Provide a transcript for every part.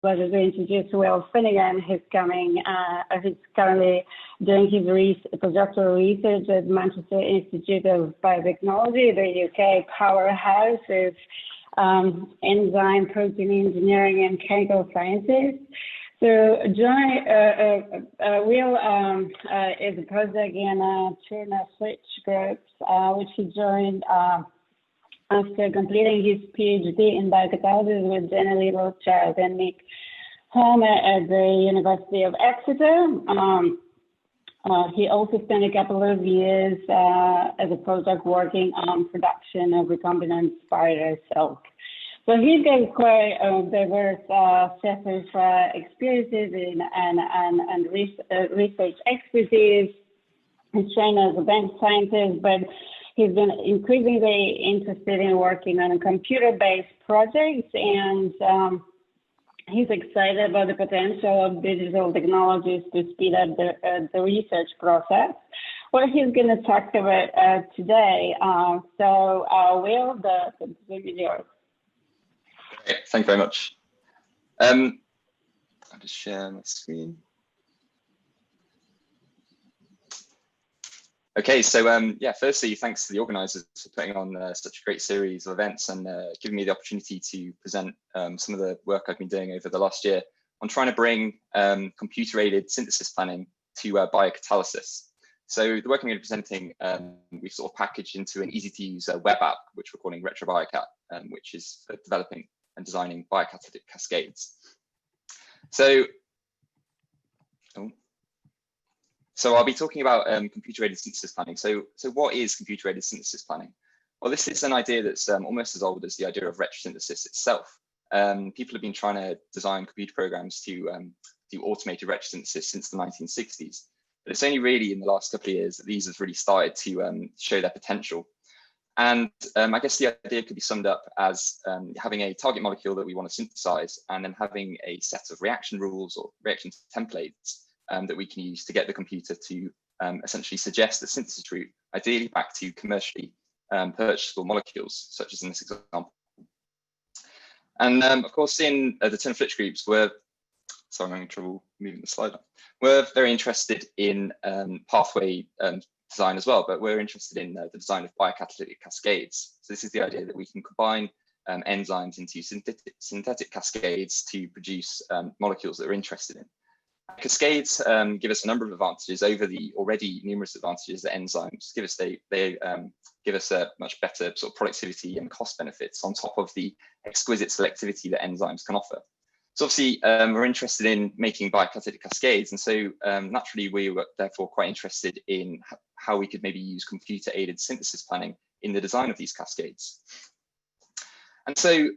pleasure to introduce Will Finnigan. He's currently doing his postdoctoral research at Manchester Institute of Biotechnology, the UK powerhouse of enzyme, protein engineering, and chemical sciences. So Will is a postdoc in Turner Switch groups, which he joined after completing his PhD in biocatalysis with Jenny Rothschild and Nick Holm at the University of Exeter. He also spent a couple of years as a postdoc working on production of recombinant spider silk. So he's got quite a diverse set of experiences and research expertise. He's trained as a bench scientist, but he's been increasingly interested in working on computer-based projects, and he's excited about the potential of digital technologies to speed up the research process, what he's going to talk about today. Will, the stage is yours. Great. Thank you very much. I'll just share my screen. Okay, so yeah, firstly, thanks to the organisers for putting on such a great series of events and giving me the opportunity to present some of the work I've been doing over the last year on trying to bring computer-aided synthesis planning to biocatalysis. So the work I'm going to be presenting, we've sort of packaged into an easy-to-use web app, which we're calling RetroBiocat, which is for developing and designing biocatalytic cascades. So I'll be talking about computer-aided synthesis planning. So what is computer-aided synthesis planning? Well, this is an idea that's almost as old as the idea of retrosynthesis itself. People have been trying to design computer programs to do automated retrosynthesis since the 1960s. But it's only really in the last couple of years that these have really started to show their potential. And I guess the idea could be summed up as having a target molecule that we want to synthesize, and then having a set of reaction rules or reaction templates that we can use to get the computer to essentially suggest a synthesis route, ideally back to commercially purchasable molecules, such as in this example. And of course, in the Turner Switch groups, sorry, I'm having trouble moving the slide up. We're very interested in pathway design as well, but we're interested in the design of biocatalytic cascades. So this is the idea that we can combine enzymes into synthetic cascades to produce molecules that we're interested in. Cascades give us a number of advantages over the already numerous advantages that enzymes give us. They give us a much better sort of productivity and cost benefits on top of the exquisite selectivity that enzymes can offer. So obviously, we're interested in making biocatalytic cascades, and so naturally we were therefore quite interested in how we could maybe use computer-aided synthesis planning in the design of these cascades. And so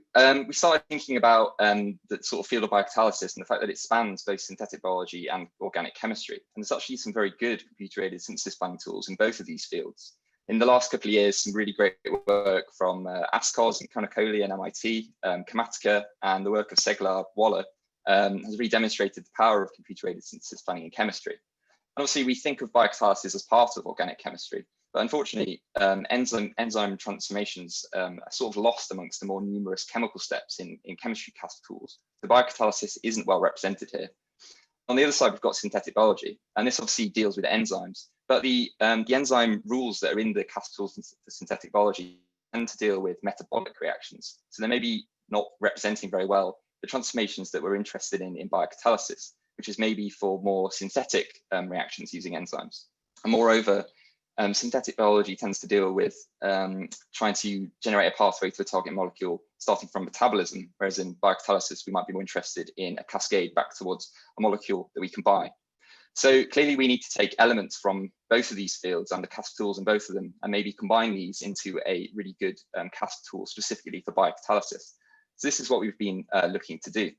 we started thinking about the sort of field of biocatalysis and the fact that it spans both synthetic biology and organic chemistry. And there's actually some very good computer-aided synthesis planning tools in both of these fields. In the last couple of years, some really great work from ASCOS and Konakoli and MIT, Chematica, and the work of Seglar Waller has really demonstrated the power of computer-aided synthesis planning in chemistry. And obviously, we think of biocatalysis as part of organic chemistry. But unfortunately, enzyme transformations are sort of lost amongst the more numerous chemical steps in chemistry tools. The biocatalysis isn't well represented here. On the other side, we've got synthetic biology, and this obviously deals with enzymes. But the enzyme rules that are in the tools for synthetic biology tend to deal with metabolic reactions. So they may be not representing very well the transformations that we're interested in biocatalysis, which is maybe for more synthetic reactions using enzymes. And moreover, synthetic biology tends to deal with trying to generate a pathway to a target molecule starting from metabolism, whereas in biocatalysis, we might be more interested in a cascade back towards a molecule that we can buy. So clearly we need to take elements from both of these fields and the CASP tools in both of them and maybe combine these into a really good CASP tool specifically for biocatalysis. So this is what we've been looking to do.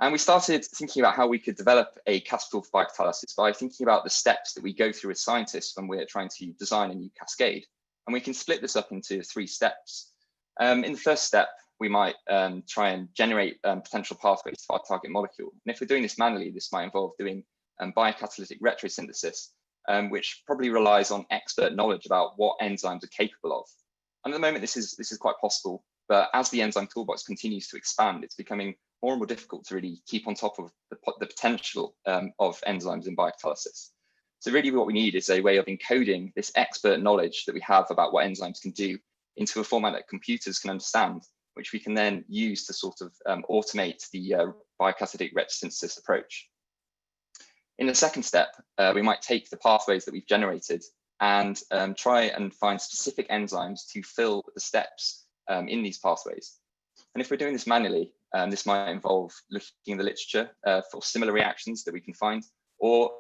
And we started thinking about how we could develop a CASP tool for biocatalysis by thinking about the steps that we go through as scientists when we're trying to design a new cascade. And we can split this up into 3 steps. In the first step, we might try and generate potential pathways to our target molecule. And if we're doing this manually, this might involve doing biocatalytic retrosynthesis, which probably relies on expert knowledge about what enzymes are capable of. And at the moment, this is quite possible. But as the enzyme toolbox continues to expand, it's becoming more and more difficult to really keep on top of the potential of enzymes in biocatalysis. So really what we need is a way of encoding this expert knowledge that we have about what enzymes can do into a format that computers can understand, which we can then use to sort of automate the biocatalytic retrosynthesis approach. In the second step, we might take the pathways that we've generated and try and find specific enzymes to fill the steps in these pathways. And if we're doing this manually, this might involve looking in the literature for similar reactions that we can find, or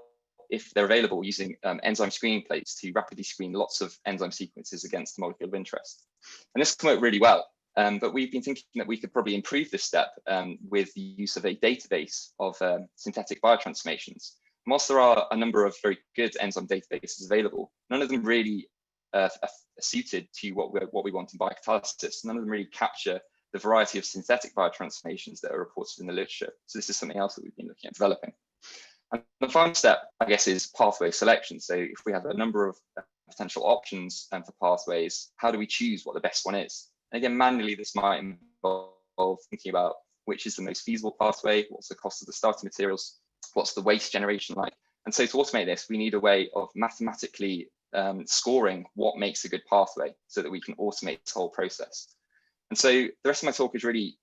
if they're available, using enzyme screening plates to rapidly screen lots of enzyme sequences against the molecule of interest. And this can work really well, but we've been thinking that we could probably improve this step with the use of a database of synthetic biotransformations. And whilst there are a number of very good enzyme databases available, none of them really are suited to what we want in biocatalysis. None of them really capture the variety of synthetic biotransformations that are reported in the literature. So this is something else that we've been looking at developing. And the final step, I guess, is pathway selection. So if we have a number of potential options for pathways, how do we choose what the best one is? And again, manually, this might involve thinking about which is the most feasible pathway, what's the cost of the starting materials, what's the waste generation like. And so to automate this, we need a way of mathematically scoring what makes a good pathway so that we can automate this whole process. And so the rest of my talk is really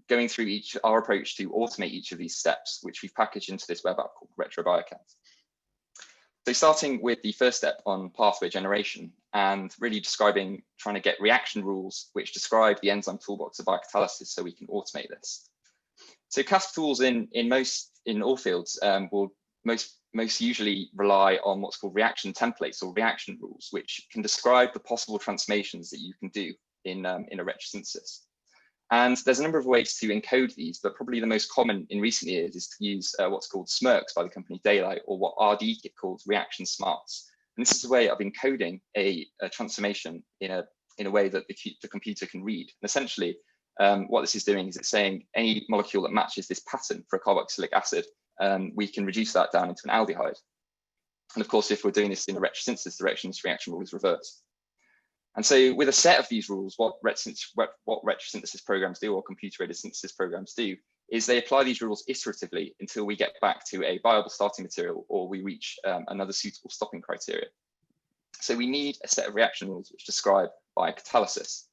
going through our approach to automate each of these steps, which we've packaged into this web app called RetroBiocat. So starting with the first step on pathway generation and really trying to get reaction rules which describe the enzyme toolbox of biocatalysis so we can automate this. So CASP tools in all fields will most usually rely on what's called reaction templates or reaction rules, which can describe the possible transformations that you can do in a retrosynthesis. And there's a number of ways to encode these, but probably the most common in recent years is to use what's called SMERCs by the company Daylight, or what RDKit calls reaction smarts. And this is a way of encoding a transformation in a way that the computer can read. And essentially, what this is doing is it's saying any molecule that matches this pattern for a carboxylic acid, we can reduce that down into an aldehyde. And of course, if we're doing this in a retrosynthesis direction, this reaction rule is reversed. And so with a set of these rules, what retrosynthesis programs do, or computer-aided synthesis programs do, is they apply these rules iteratively until we get back to a viable starting material or we reach another suitable stopping criteria. So we need a set of reaction rules which describe biocatalysis.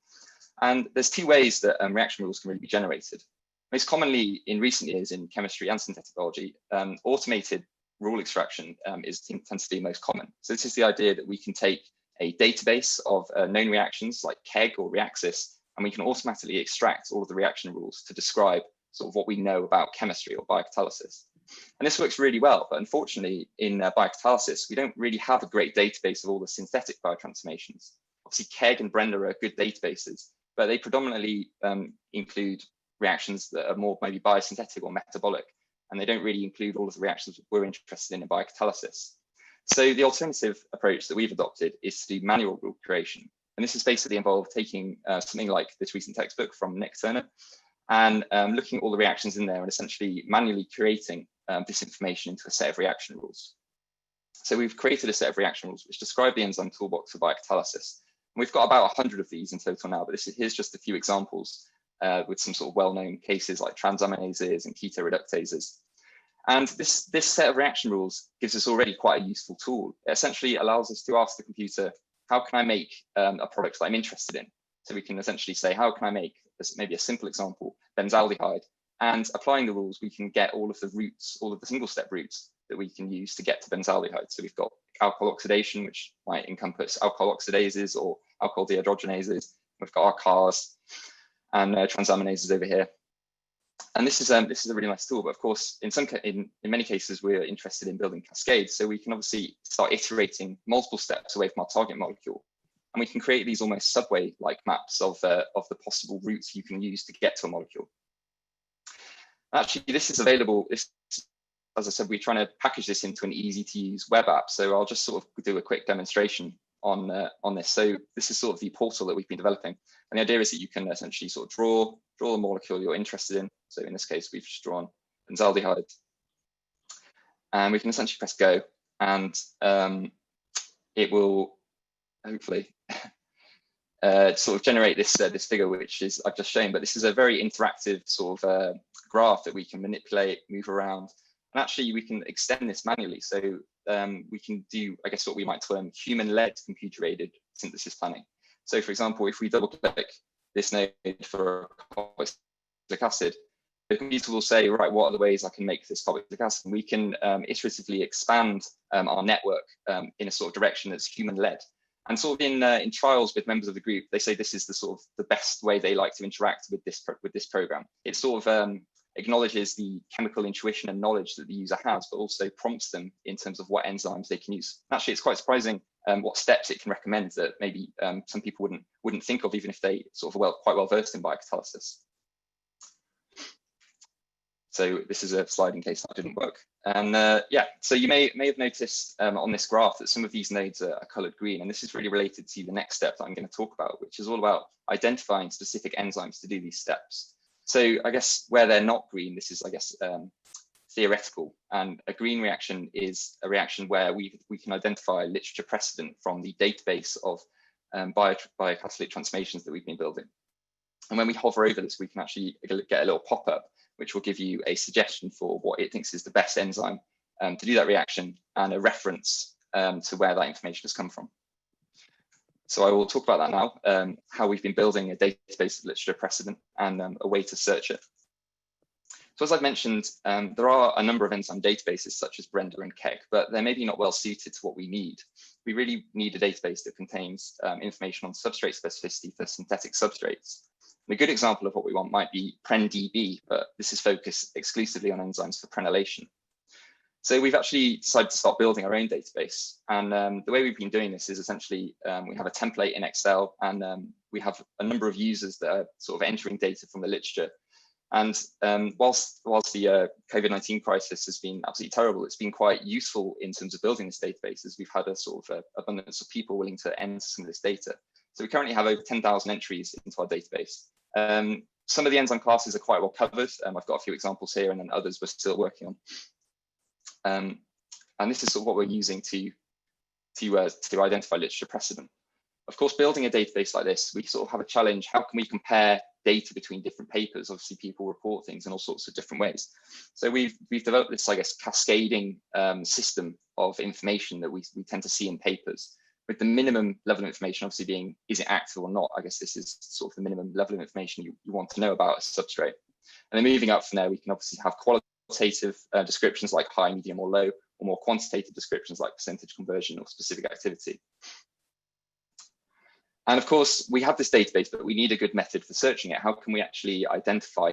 And there's two ways that reaction rules can really be generated. Most commonly in recent years in chemistry and synthetic biology, automated rule extraction tends to be most common. So this is the idea that we can take a database of known reactions like KEGG or Reaxys, and we can automatically extract all of the reaction rules to describe sort of what we know about chemistry or biocatalysis. And this works really well, but unfortunately in biocatalysis, we don't really have a great database of all the synthetic biotransformations. Obviously KEGG and Brenda are good databases, but they predominantly include reactions that are more maybe biosynthetic or metabolic, and they don't really include all of the reactions we're interested in biocatalysis. So the alternative approach that we've adopted is to do manual rule creation. And this is basically involved taking something like this recent textbook from Nick Turner and looking at all the reactions in there and essentially manually creating this information into a set of reaction rules. So we've created a set of reaction rules which describe the enzyme toolbox for biocatalysis. And we've got about 100 of these in total now, but here's just a few examples with some sort of well-known cases like transaminases and ketoreductases. And this set of reaction rules gives us already quite a useful tool. It essentially allows us to ask the computer, how can I make a product that I'm interested in? So we can essentially say, how can I make, maybe a simple example, benzaldehyde? And applying the rules, we can get all of the routes, all of the single step routes that we can use to get to benzaldehyde. So we've got alcohol oxidation, which might encompass alcohol oxidases or alcohol dehydrogenases. We've got our CARs and transaminases over here. And this is a really nice tool, but of course, in many cases, we're interested in building cascades. So we can obviously start iterating multiple steps away from our target molecule. And we can create these almost subway-like maps of the possible routes you can use to get to a molecule. Actually, this is available. As I said, we're trying to package this into an easy-to-use web app. So I'll just sort of do a quick demonstration on this. So this is sort of the portal that we've been developing. And the idea is that you can essentially sort of draw the molecule you're interested in. So in this case, we've just drawn benzaldehyde. And we can essentially press go, and it will hopefully sort of generate this this figure, which is I've just shown. But this is a very interactive sort of graph that we can manipulate, move around, and actually we can extend this manually. So we can do, I guess, what we might term human-led computer-aided synthesis planning. So, for example, if we double-click this node for carboxylic acid, the computer will say, right, what are the ways I can make this carboxylic acid? And we can iteratively expand our network in a sort of direction that's human-led. And sort of in trials with members of the group, they say this is the sort of the best way they like to interact with this program. It sort of acknowledges the chemical intuition and knowledge that the user has, but also prompts them in terms of what enzymes they can use. Actually, it's quite surprising what steps it can recommend that maybe some people wouldn't think of, even if they sort of quite well versed in biocatalysis. So this is a slide in case that didn't work. And yeah, so you may have noticed on this graph that some of these nodes are colored green, and this is really related to the next step that I'm going to talk about, which is all about identifying specific enzymes to do these steps. So I guess where they're not green, this is, I guess, theoretical. And a green reaction is a reaction where we can identify literature precedent from the database of biocatalytic transformations that we've been building. And when we hover over this, we can actually get a little pop-up, which will give you a suggestion for what it thinks is the best enzyme to do that reaction, and a reference to where that information has come from. So I will talk about that now, how we've been building a database of literature precedent and a way to search it. So as I've mentioned, there are a number of enzyme databases such as Brenda and Keck, but they're maybe not well suited to what we need. We really need a database that contains information on substrate specificity for synthetic substrates. And a good example of what we want might be PrenDB, but this is focused exclusively on enzymes for prenylation. So we've actually decided to start building our own database. And the way we've been doing this is essentially we have a template in Excel, and we have a number of users that are sort of entering data from the literature. And whilst the COVID-19 crisis has been absolutely terrible, it's been quite useful in terms of building this database, as we've had a sort of abundance of people willing to enter some of this data. So we currently have over 10,000 entries into our database. Some of the enzyme classes are quite well covered. I've got a few examples here, and then others we're still working on. And this is sort of what we're using to identify literature precedent. Of course, building a database like this, we sort of have a challenge. How can we compare data between different papers? Obviously, people report things in all sorts of different ways. So we've developed this, I guess, cascading system of information that we tend to see in papers, with the minimum level of information obviously being, is it active or not? I guess this is sort of the minimum level of information you want to know about a substrate. And then moving up from there, we can obviously have qualitative descriptions like high, medium, or low, or more quantitative descriptions like percentage conversion or specific activity. And of course, we have this database, but we need a good method for searching it. How can we actually identify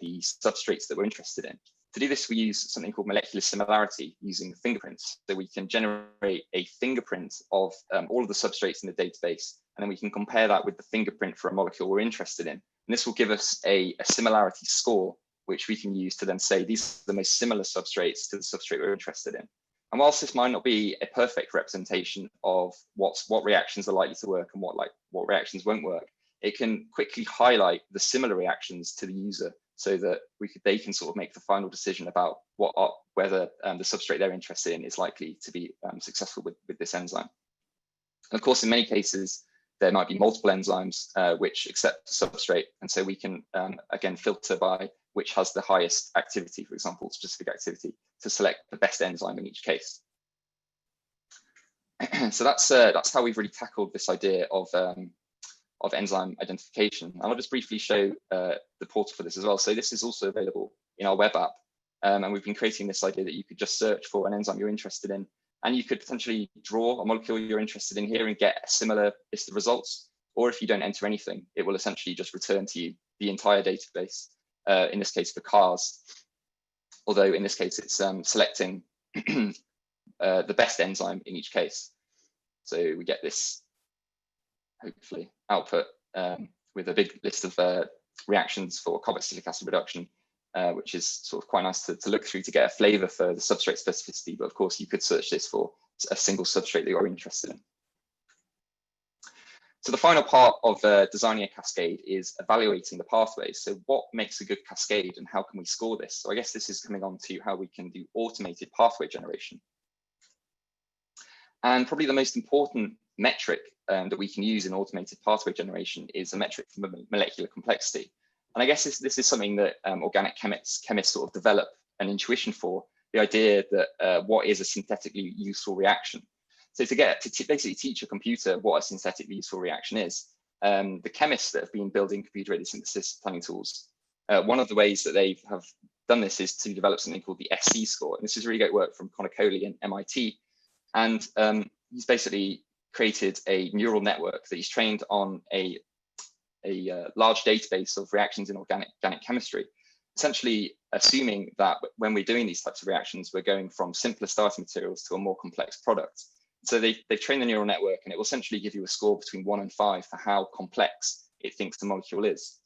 the substrates that we're interested in? To do this, we use something called molecular similarity using fingerprints. So we can generate a fingerprint of all of the substrates in the database, and then we can compare that with the fingerprint for a molecule we're interested in. And this will give us a similarity score, which we can use to then say these are the most similar substrates to the substrate we're interested in. And whilst this might not be a perfect representation of what reactions are likely to work and what reactions won't work, it can quickly highlight the similar reactions to the user, so that they can sort of make the final decision about whether the substrate they're interested in is likely to be successful with this enzyme. And of course, in many cases, there might be multiple enzymes which accept the substrate, and so we can again filter by which has the highest activity, for example, specific activity, to select the best enzyme in each case. So that's how we've really tackled this idea of enzyme identification. And I'll just briefly show the portal for this as well. So this is also available in our web app, and we've been creating this idea that you could just search for an enzyme you're interested in, and you could potentially draw a molecule you're interested in here and get a similar list of results. Or if you don't enter anything, it will essentially just return to you the entire database. In this case for cars, although in this case it's selecting the best enzyme in each case. So we get this, hopefully, output with a big list of reactions for carboxylic acid reduction, which is sort of quite nice to look through to get a flavor for the substrate specificity. But of course, you could search this for a single substrate that you're interested in. So the final part of designing a cascade is evaluating the pathways. So what makes a good cascade and how can we score this? So I guess this is coming on to how we can do automated pathway generation. And probably the most important metric that we can use in automated pathway generation is a metric for molecular complexity. And I guess this is something that organic chemists sort of develop an intuition for, the idea that what is a synthetically useful reaction. So to basically teach a computer what a synthetically useful reaction is, the chemists that have been building computer-aided synthesis planning tools, one of the ways that they have done this is to develop something called the SC score. And this is really great work from Connor Coley and MIT. And he's basically created a neural network that he's trained on a large database of reactions in organic chemistry, essentially assuming that when we're doing these types of reactions, we're going from simpler starting materials to a more complex product. So they've trained the neural network, and it will essentially give you a score between 1 and 5 for how complex it thinks the molecule is.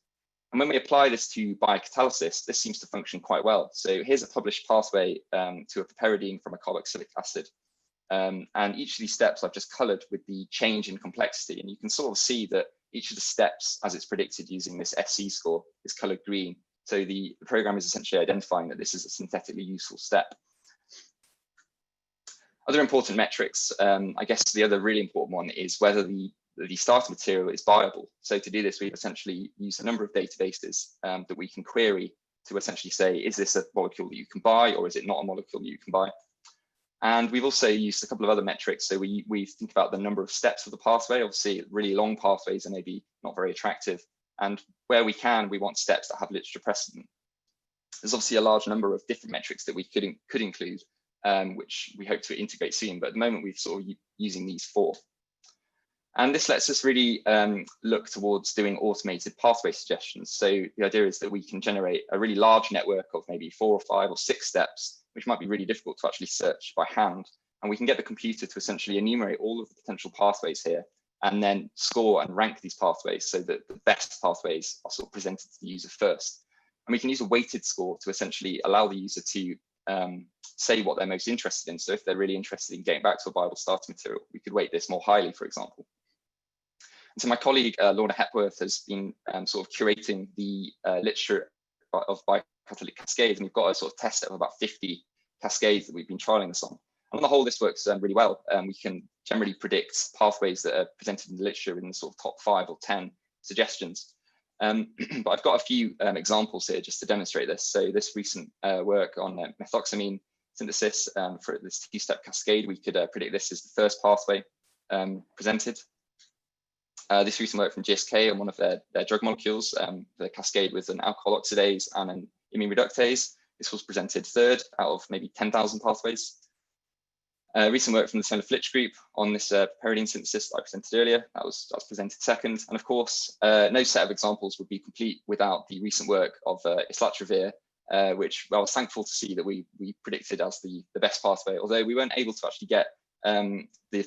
And when we apply this to biocatalysis, this seems to function quite well. So here's a published pathway to a piperidine from a carboxylic acid. And each of these steps I've just colored with the change in complexity. And you can sort of see that each of the steps, as it's predicted using this SC score, is colored green. So the program is essentially identifying that this is a synthetically useful step. Other important metrics, I guess the other really important one is whether the starter material is viable. So to do this, we've essentially used a number of databases that we can query to essentially say, is this a molecule that you can buy, or is it not a molecule that you can buy? And we've also used a couple of other metrics. So we think about the number of steps of the pathway. Obviously, really long pathways are maybe not very attractive. And where we can, we want steps that have literature precedent. There's obviously a large number of different metrics that we could include, which we hope to integrate soon. But at the moment, we're sort of using these 4. And this lets us really look towards doing automated pathway suggestions. So the idea is that we can generate a really large network of maybe 4 or 5 or 6 steps, which might be really difficult to actually search by hand. And we can get the computer to essentially enumerate all of the potential pathways here, and then score and rank these pathways so that the best pathways are sort of presented to the user first. And we can use a weighted score to essentially allow the user to say what they're most interested in. So if they're really interested in getting back to a viable starting material, we could weight this more highly, for example. And so my colleague, Lorna Hepworth, has been sort of curating the literature of biocatalytic cascades, and we've got a sort of test set of about 50 cascades that we've been trialing this on. And on the whole, this works really well. We can generally predict pathways that are presented in the literature in the sort of top 5 or 10 suggestions. But I've got a few examples here just to demonstrate this. So this recent work on methoxamine synthesis for this 2-step cascade, we could predict this as the first pathway presented. This recent work from GSK on one of their drug molecules, the cascade with an alcohol oxidase and an imine reductase. This was presented third out of maybe 10,000 pathways. Recent work from the Sven Flitch group on this piperidine synthesis that I presented earlier, that was presented second. And of course, no set of examples would be complete without the recent work of islatravir, which I was thankful to see that we predicted as the best pathway, although we weren't able to actually get the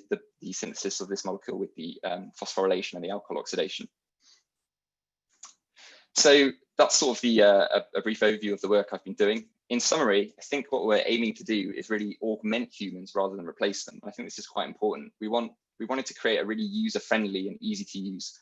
synthesis of this molecule with the phosphorylation and the alcohol oxidation. So that's sort of a brief overview of the work I've been doing. In summary, I think what we're aiming to do is really augment humans rather than replace them. I think this is quite important. We wanted to create a really user-friendly and easy to use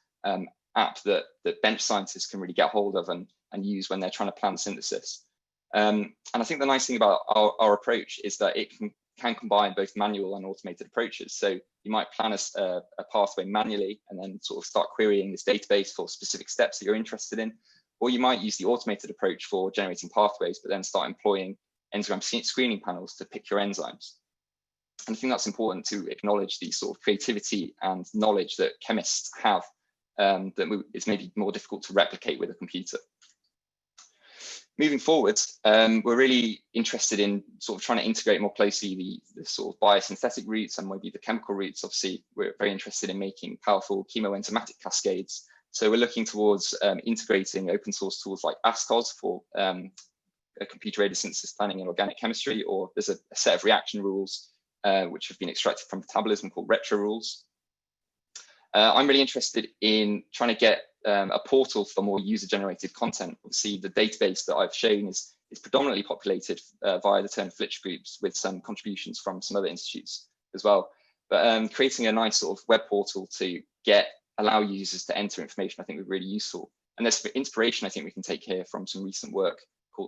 app that bench scientists can really get hold of and use when they're trying to plan synthesis. And I think the nice thing about our approach is that it can combine both manual and automated approaches. So you might plan a pathway manually and then sort of start querying this database for specific steps that you're interested in. Or you might use the automated approach for generating pathways, but then start employing enzyme screening panels to pick your enzymes. And I think that's important to acknowledge the sort of creativity and knowledge that chemists have that is maybe more difficult to replicate with a computer. Moving forward, we're really interested in sort of trying to integrate more closely the sort of biosynthetic routes and maybe the chemical routes. Obviously, we're very interested in making powerful chemoenzymatic cascades. So we're looking towards integrating open source tools like ASCOS for a computer-aided synthesis planning in organic chemistry, or there's a set of reaction rules which have been extracted from metabolism called retro rules. I'm really interested in trying to get a portal for more user-generated content. Obviously, the database that I've shown is predominantly populated via the Turner Flitch groups with some contributions from some other institutes as well. But creating a nice sort of web portal to allow users to enter information, I think would be really useful. And there's inspiration I think we can take here from some recent work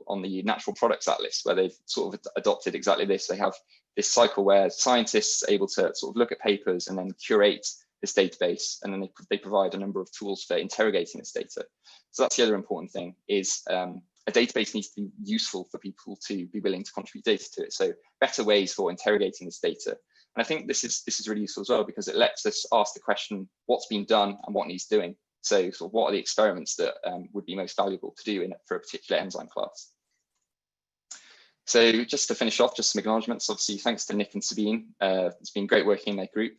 on the Natural Products Atlas, where they've sort of adopted exactly this. They have this cycle where scientists are able to sort of look at papers and then curate this database, and then they provide a number of tools for interrogating this data. So that's the other important thing, is a database needs to be useful for people to be willing to contribute data to it. So better ways for interrogating this data. And I think this is really useful as well, because it lets us ask the question, what's been done and what needs doing? So sort of what are the experiments that would be most valuable to do for a particular enzyme class? So just to finish off, just some acknowledgements. Obviously, thanks to Nick and Sabine. It's been great working in their group.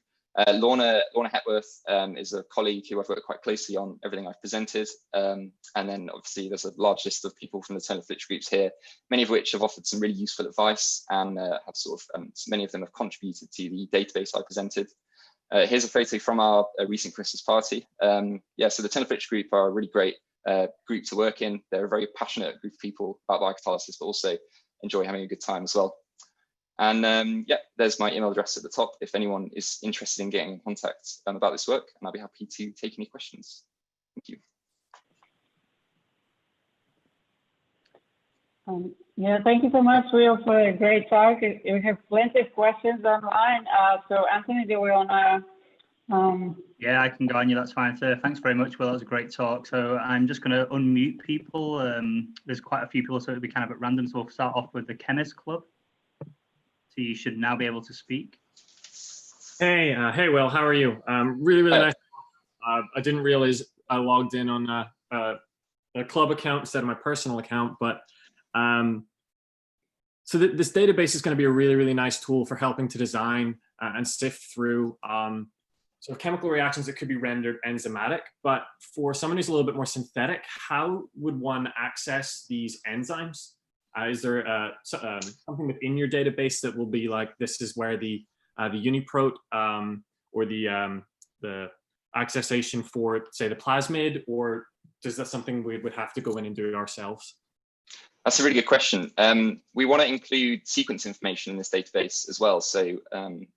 Lorna Hepworth is a colleague who I've worked quite closely on everything I've presented. And then obviously there's a large list of people from the Turner Flitch groups here, many of which have offered some really useful advice, and have sort of, many of them have contributed to the database I presented. Here's a photo from our recent Christmas party. Yeah, so the Turner Flitch group are a really great group to work in. They're a very passionate group of people about biocatalysis, but also enjoy having a good time as well. And yeah, there's my email address at the top if anyone is interested in getting in contact about this work, and I'll be happy to take any questions. Thank you. Yeah, thank you so much, Will, for a great talk. We have plenty of questions online. So Anthony, do we want to? Yeah, I can go on you. That's fine. So thanks very much, Will. That was a great talk. So I'm just going to unmute people. There's quite a few people, so it'll be kind of at random. So we'll start off with the Chemist Club. So you should now be able to speak. Hey, hey, Will. How are you? Really nice. I didn't realize I logged in on a club account instead of my personal account, but so this database is going to be a really nice tool for helping to design and sift through sort of chemical reactions that could be rendered enzymatic. But for someone who's a little bit more synthetic, how would one access these enzymes? Is there something within your database that will be like, this is where the uniprot or the accessation for, say, the plasmid, or is that something we would have to go in and do it ourselves? That's a really good question. We want to include sequence information in this database as well. So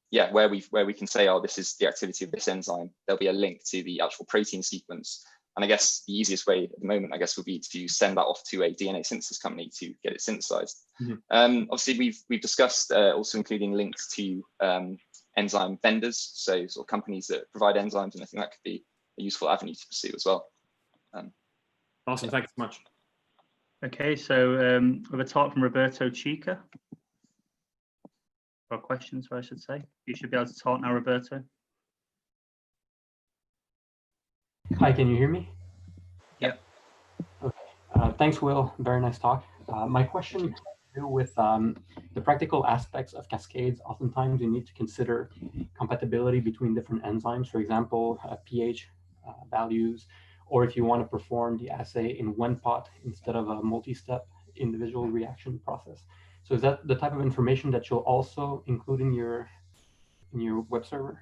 yeah, where we can say, oh, this is the activity of this enzyme, there'll be a link to the actual protein sequence. And I guess the easiest way at the moment, I guess, would be to send that off to a DNA synthesis company to get it synthesized. Mm-hmm. Obviously, we've discussed also including links to enzyme vendors, so sort of companies that provide enzymes, and I think that could be a useful avenue to pursue as well. Awesome, thanks so much. Okay, so we have a talk from Roberto Chica. Or questions, I should say. You should be able to talk now, Roberto. Hi, can you hear me? Yep. Okay. Thanks, Will. Very nice talk. My question has to do with the practical aspects of cascades. Oftentimes, you need to consider compatibility between different enzymes, for example, pH values, or if you want to perform the assay in one pot instead of a multi-step individual reaction process. So is that the type of information that you'll also include in your web server?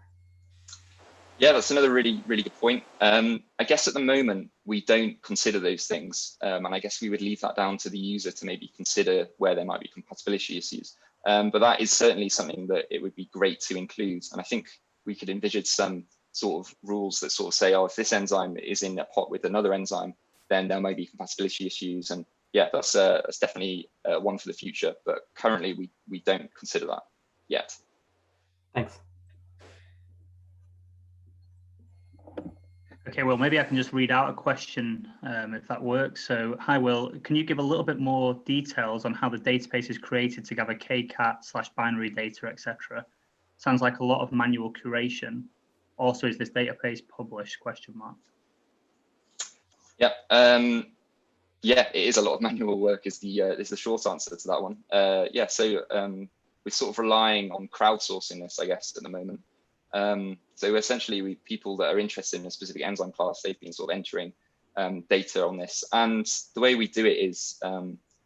Yeah, that's another really good point. I guess at the moment, we don't consider those things. And I guess we would leave that down to the user to maybe consider where there might be compatibility issues. But that is certainly something that it would be great to include. And I think we could envisage some sort of rules that sort of say, oh, if this enzyme is in a pot with another enzyme, then there may be compatibility issues. And yeah, that's definitely one for the future. But currently, we don't consider that yet. Thanks. Okay, well, maybe I can just read out a question if that works. So, hi, Will, can you give a little bit more details on how the database is created to gather KCAT/binary data, etc.? Sounds like a lot of manual curation. Also, is this database published? ? Yeah, yeah, it is a lot of manual work. Is the short answer to that one. Yeah, so we're sort of relying on crowdsourcing this, I guess, at the moment. So essentially, people that are interested in a specific enzyme class, they've been sort of entering data on this. And the way we do it is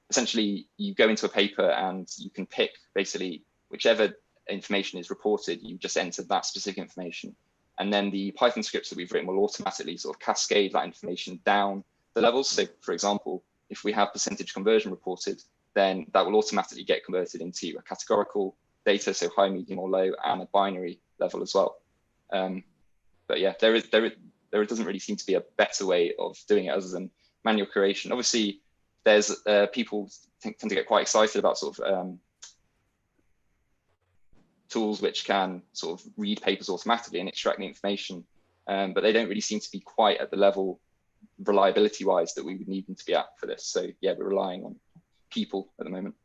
essentially you go into a paper and you can pick basically whichever information is reported, you just enter that specific information. And then the Python scripts that we've written will automatically sort of cascade that information down the levels. So for example, if we have percentage conversion reported, then that will automatically get converted into a categorical data, so high, medium, or low, and a binary level as well. But yeah, there doesn't really seem to be a better way of doing it other than manual curation. Obviously, there's people tend to get quite excited about sort of tools which can sort of read papers automatically and extract the information, but they don't really seem to be quite at the level, reliability-wise, that we would need them to be at for this. So yeah, we're relying on people at the moment.